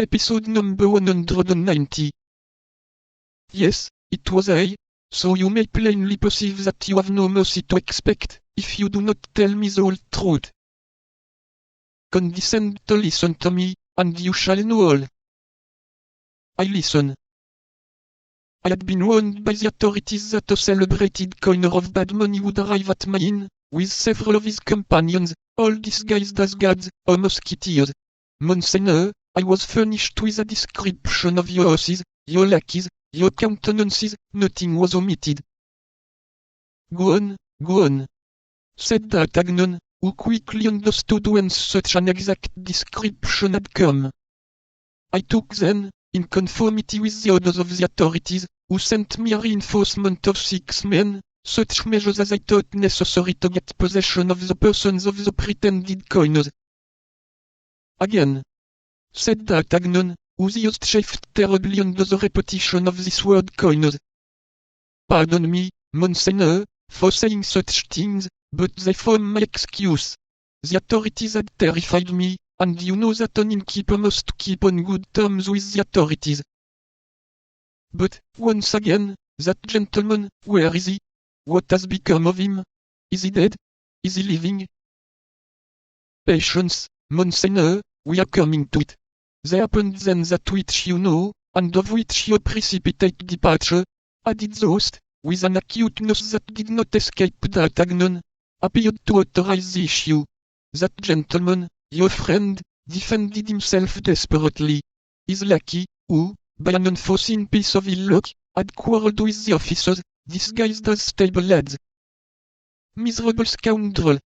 Episode number 190. Yes, it was I, so you may plainly perceive that you have no mercy to expect, if you do not tell me the whole truth. Condescend to listen to me, and you shall know all. I listen. I had been warned by the authorities that a celebrated coiner of bad money would arrive at my inn, with several of his companions, all disguised as guards or musketeers. Monseigneur, I was furnished with a description of your horses, your lackeys, your countenances, nothing was omitted. Go on, said D'Artagnan, who quickly understood whence such an exact description had come. I took then, in conformity with the orders of the authorities, who sent me a reinforcement of 6 men, such measures as I thought necessary to get possession of the persons of the pretended coiners. Again, said D'Artagnan, whose ears chafed terribly under the repetition of this word coiners. Pardon me, Monseigneur, for saying such things, but they form my excuse. The authorities had terrified me, and you know that an innkeeper must keep on good terms with the authorities. But, once again, that gentleman, where is he? What has become of him? Is he dead? Is he living? Patience, Monseigneur, we are coming to it. There happened then that which you know, and of which your precipitate departure, added the host, with an acuteness that did not escape D'Artagnan, appeared to authorize the issue. That gentleman, your friend, defended himself desperately. His lackey, who, by an unforeseen piece of ill luck, had quarrelled with the officers, disguised as stable lads. Miserable scoundrel!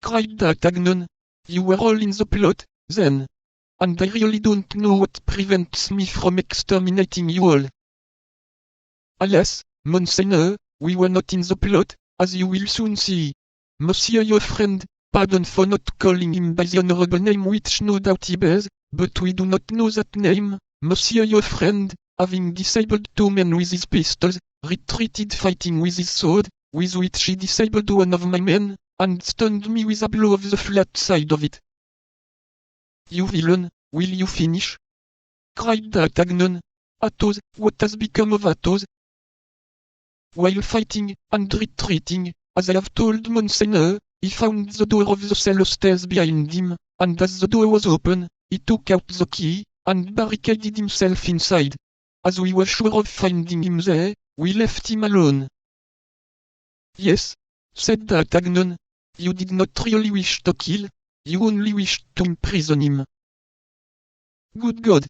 Cried D'Artagnan. You were all in the plot, then. And I really don't know what prevents me from exterminating you all. Alas, Monseigneur, we were not in the plot, as you will soon see. Monsieur your friend, pardon for not calling him by the honorable name which no doubt he bears, but we do not know that name. Monsieur your friend, having disabled 2 men with his pistols, retreated fighting with his sword, with which he disabled one of my men, and stunned me with a blow of the flat side of it. You villain, will you finish? Cried D'Artagnan. Athos, what has become of Athos? While fighting, and retreating, as I have told Monseigneur, he found the door of the cellar stairs behind him, and as the door was open, he took out the key, and barricaded himself inside. As we were sure of finding him there, we left him alone. Yes, said D'Artagnan, you did not really wish to kill, you only wished to imprison him. Good God!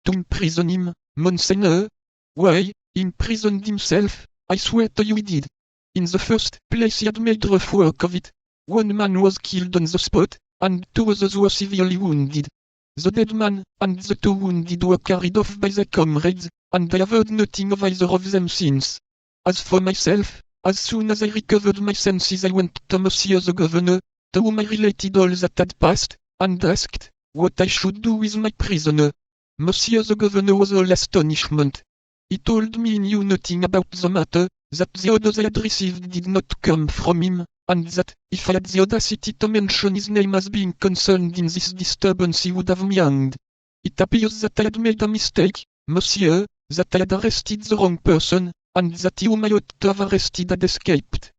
To imprison him, Monseigneur? Why, he imprisoned himself, I swear to you he did. In the first place he had made rough work of it. 1 man was killed on the spot, and 2 others were severely wounded. The dead man and the 2 wounded were carried off by their comrades, and I have heard nothing of either of them since. As for myself, as soon as I recovered my senses I went to Monsieur the Governor, to whom I related all that had passed, and asked what I should do with my prisoner. Monsieur the Governor was all astonishment. He told me he knew nothing about the matter, that the orders I had received did not come from him, and that, if I had the audacity to mention his name as being concerned in this disturbance he would have me hanged. It appears that I had made a mistake, monsieur, that I had arrested the wrong person, and that he whom I ought to have arrested had escaped.